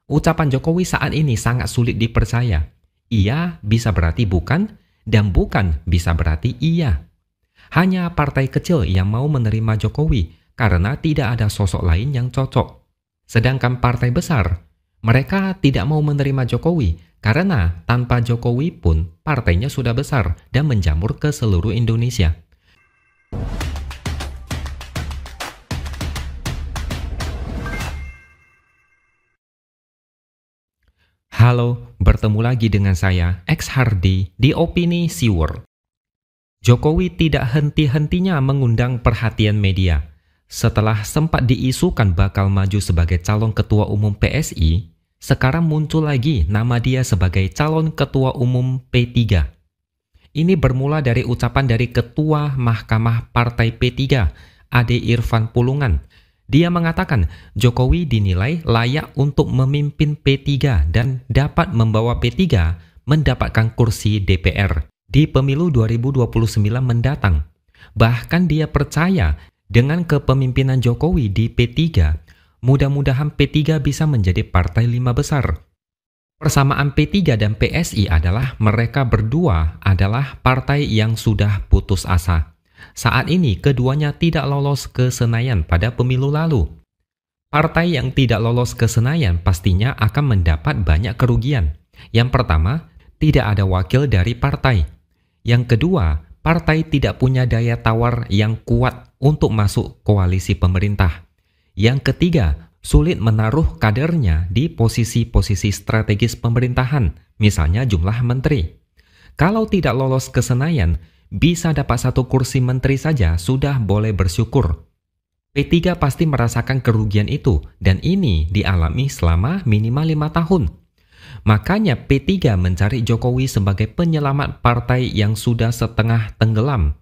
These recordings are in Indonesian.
Ucapan Jokowi saat ini sangat sulit dipercaya. Iya bisa berarti bukan, dan bukan bisa berarti iya. Hanya partai kecil yang mau menerima Jokowi karena tidak ada sosok lain yang cocok. Sedangkan partai besar, mereka tidak mau menerima Jokowi karena tanpa Jokowi pun partainya sudah besar dan menjamur ke seluruh Indonesia. Halo, bertemu lagi dengan saya, X Hardy, di Opini SeaWorld. Jokowi tidak henti-hentinya mengundang perhatian media. Setelah sempat diisukan bakal maju sebagai calon ketua umum PSI, sekarang muncul lagi nama dia sebagai calon ketua umum P3. Ini bermula dari ucapan dari Ketua Mahkamah Partai P3, Ade Irfan Pulungan. Dia mengatakan Jokowi dinilai layak untuk memimpin P3 dan dapat membawa P3 mendapatkan kursi DPR di pemilu 2029 mendatang. Bahkan dia percaya dengan kepemimpinan Jokowi di P3, mudah-mudahan P3 bisa menjadi partai 5 besar. Persamaan P3 dan PSI adalah mereka berdua adalah partai yang sudah putus asa. Saat ini keduanya tidak lolos ke Senayan pada pemilu lalu. Partai yang tidak lolos ke Senayan pastinya akan mendapat banyak kerugian. Yang pertama, tidak ada wakil dari partai. Yang kedua, partai tidak punya daya tawar yang kuat untuk masuk koalisi pemerintah. Yang ketiga, sulit menaruh kadernya di posisi-posisi strategis pemerintahan, misalnya jumlah menteri. Kalau tidak lolos ke Senayan, bisa dapat 1 kursi menteri saja sudah boleh bersyukur. P3 pasti merasakan kerugian itu dan ini dialami selama minimal 5 tahun. Makanya P3 mencari Jokowi sebagai penyelamat partai yang sudah setengah tenggelam.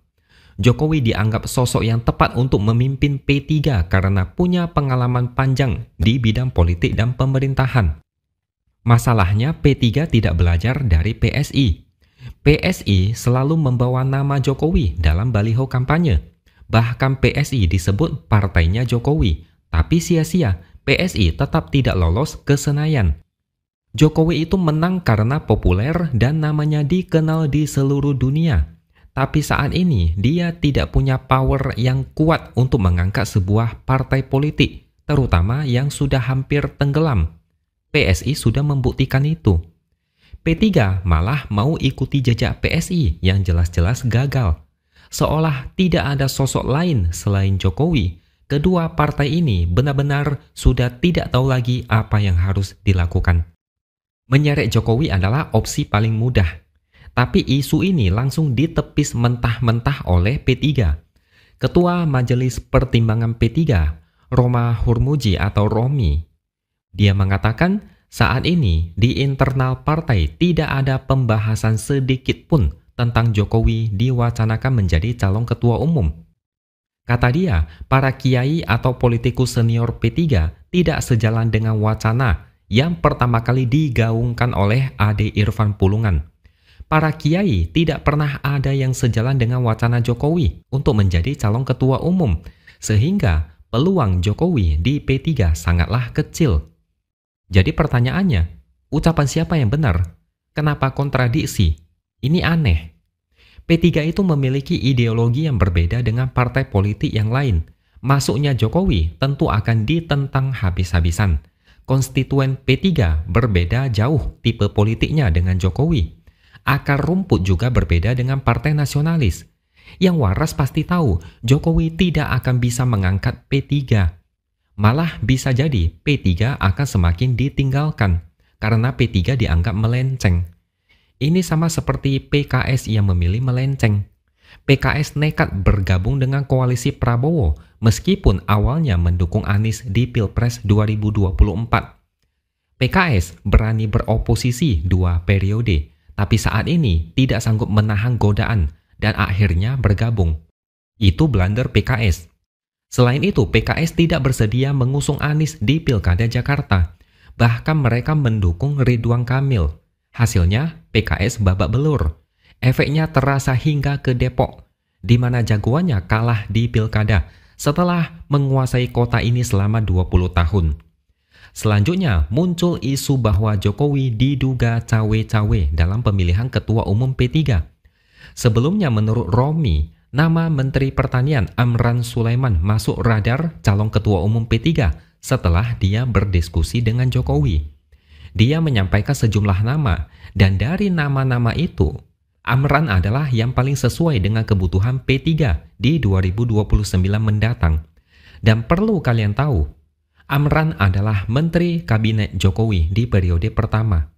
Jokowi dianggap sosok yang tepat untuk memimpin P3 karena punya pengalaman panjang di bidang politik dan pemerintahan. Masalahnya P3 tidak belajar dari PSI. PSI selalu membawa nama Jokowi dalam baliho kampanye. Bahkan PSI disebut partainya Jokowi, tapi sia-sia, PSI tetap tidak lolos ke Senayan. Jokowi itu menang karena populer dan namanya dikenal di seluruh dunia. Tapi saat ini dia tidak punya power yang kuat untuk mengangkat sebuah partai politik, terutama yang sudah hampir tenggelam. PSI sudah membuktikan itu. P3 malah mau ikuti jejak PSI yang jelas-jelas gagal. Seolah tidak ada sosok lain selain Jokowi, kedua partai ini benar-benar sudah tidak tahu lagi apa yang harus dilakukan. Menyeret Jokowi adalah opsi paling mudah. Tapi isu ini langsung ditepis mentah-mentah oleh P3. Ketua Majelis Pertimbangan P3, Roma Hurmuji atau Romi, dia mengatakan saat ini di internal partai tidak ada pembahasan sedikit pun tentang Jokowi diwacanakan menjadi calon ketua umum. Kata dia, para kiai atau politikus senior P3 tidak sejalan dengan wacana yang pertama kali digaungkan oleh Ade Irfan Pulungan. Para kiai tidak pernah ada yang sejalan dengan wacana Jokowi untuk menjadi calon ketua umum, sehingga peluang Jokowi di P3 sangatlah kecil. Jadi pertanyaannya, ucapan siapa yang benar? Kenapa kontradiksi? Ini aneh. P3 itu memiliki ideologi yang berbeda dengan partai politik yang lain. Masuknya Jokowi tentu akan ditentang habis-habisan. Konstituen P3 berbeda jauh tipe politiknya dengan Jokowi. Akar rumput juga berbeda dengan partai nasionalis. Yang waras pasti tahu Jokowi tidak akan bisa mengangkat P3. Malah bisa jadi P3 akan semakin ditinggalkan karena P3 dianggap melenceng. Ini sama seperti PKS yang memilih melenceng. PKS nekat bergabung dengan koalisi Prabowo meskipun awalnya mendukung Anies di Pilpres 2024. PKS berani beroposisi 2 periode, tapi saat ini tidak sanggup menahan godaan dan akhirnya bergabung. Itu blunder PKS. Selain itu, PKS tidak bersedia mengusung Anies di Pilkada Jakarta. Bahkan mereka mendukung Ridwan Kamil. Hasilnya, PKS babak belur. Efeknya terasa hingga ke Depok, di mana jagoannya kalah di Pilkada setelah menguasai kota ini selama 20 tahun. Selanjutnya, muncul isu bahwa Jokowi diduga cawe-cawe dalam pemilihan Ketua Umum P3. Sebelumnya menurut Romi, nama Menteri Pertanian Amran Sulaiman masuk radar calon Ketua Umum P3 setelah dia berdiskusi dengan Jokowi. Dia menyampaikan sejumlah nama, dan dari nama-nama itu, Amran adalah yang paling sesuai dengan kebutuhan P3 di 2029 mendatang. Dan perlu kalian tahu, Amran adalah Menteri Kabinet Jokowi di periode pertama.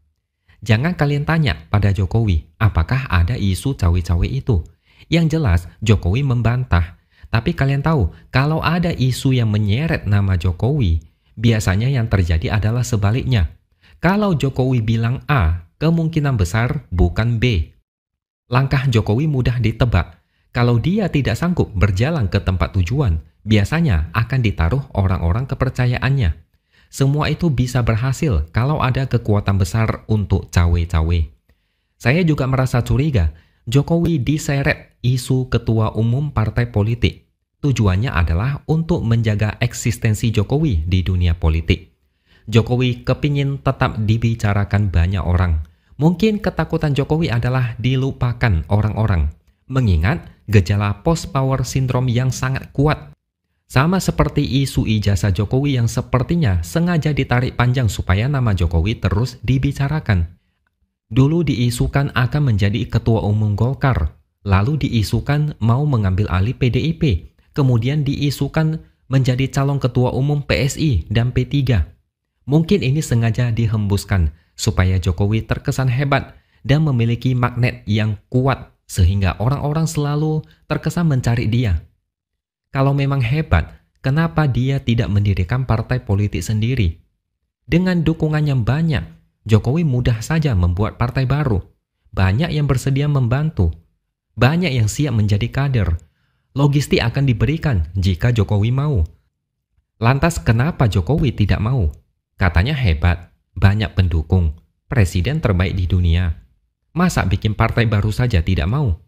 Jangan kalian tanya pada Jokowi, apakah ada isu cawe-cawe itu. Yang jelas, Jokowi membantah. Tapi kalian tahu, kalau ada isu yang menyeret nama Jokowi, biasanya yang terjadi adalah sebaliknya. Kalau Jokowi bilang A, kemungkinan besar bukan B. Langkah Jokowi mudah ditebak. Kalau dia tidak sanggup berjalan ke tempat tujuan, biasanya akan ditaruh orang-orang kepercayaannya. Semua itu bisa berhasil kalau ada kekuatan besar untuk cawe-cawe. Saya juga merasa curiga, Jokowi diseret isu ketua umum partai politik. Tujuannya adalah untuk menjaga eksistensi Jokowi di dunia politik. Jokowi kepingin tetap dibicarakan banyak orang. Mungkin ketakutan Jokowi adalah dilupakan orang-orang, mengingat gejala post-power syndrome yang sangat kuat. Sama seperti isu ijazah Jokowi yang sepertinya sengaja ditarik panjang supaya nama Jokowi terus dibicarakan. Dulu diisukan akan menjadi ketua umum Golkar, lalu diisukan mau mengambil alih PDIP, kemudian diisukan menjadi calon ketua umum PSI dan P3. Mungkin ini sengaja dihembuskan supaya Jokowi terkesan hebat dan memiliki magnet yang kuat sehingga orang-orang selalu terkesan mencari dia. Kalau memang hebat, kenapa dia tidak mendirikan partai politik sendiri? Dengan dukungan yang banyak, Jokowi mudah saja membuat partai baru. Banyak yang bersedia membantu. Banyak yang siap menjadi kader. Logistik akan diberikan jika Jokowi mau. Lantas kenapa Jokowi tidak mau? Katanya hebat, banyak pendukung, presiden terbaik di dunia. Masa bikin partai baru saja tidak mau?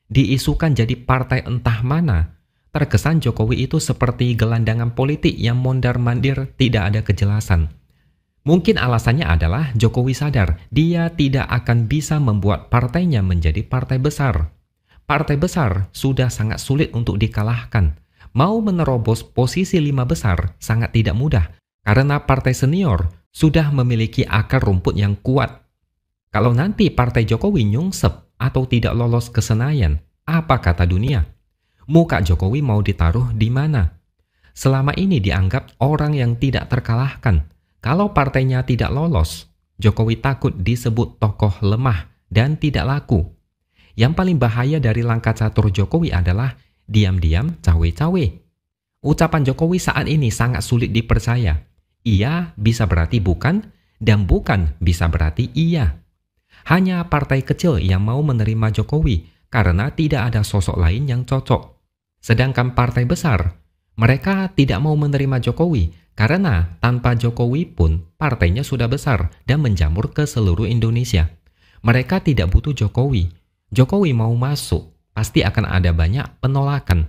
Diisukan jadi partai entah mana. Terkesan Jokowi itu seperti gelandangan politik yang mondar-mandir tidak ada kejelasan. Mungkin alasannya adalah Jokowi sadar dia tidak akan bisa membuat partainya menjadi partai besar. Partai besar sudah sangat sulit untuk dikalahkan. Mau menerobos posisi 5 besar sangat tidak mudah karena partai senior sudah memiliki akar rumput yang kuat. Kalau nanti partai Jokowi nyungsep atau tidak lolos ke Senayan, apa kata dunia? Muka Jokowi mau ditaruh di mana? Selama ini dianggap orang yang tidak terkalahkan. Kalau partainya tidak lolos, Jokowi takut disebut tokoh lemah dan tidak laku. Yang paling bahaya dari langkah catur Jokowi adalah diam-diam cawe-cawe. Ucapan Jokowi saat ini sangat sulit dipercaya. Iya bisa berarti bukan, dan bukan bisa berarti iya. Hanya partai kecil yang mau menerima Jokowi karena tidak ada sosok lain yang cocok. Sedangkan partai besar, mereka tidak mau menerima Jokowi karena tanpa Jokowi pun partainya sudah besar dan menjamur ke seluruh Indonesia. Mereka tidak butuh Jokowi. Jokowi mau masuk, pasti akan ada banyak penolakan.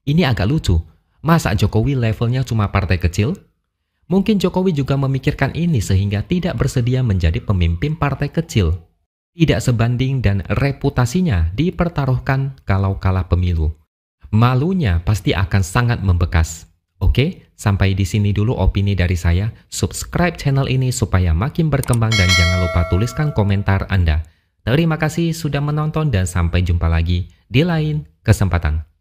Ini agak lucu. Masa Jokowi levelnya cuma partai kecil? Mungkin Jokowi juga memikirkan ini sehingga tidak bersedia menjadi pemimpin partai kecil. Tidak sebanding dan reputasinya dipertaruhkan kalau kalah pemilu. Malunya pasti akan sangat membekas. Oke, sampai di sini dulu opini dari saya. Subscribe channel ini supaya makin berkembang dan jangan lupa tuliskan komentar Anda. Terima kasih sudah menonton dan sampai jumpa lagi di lain kesempatan.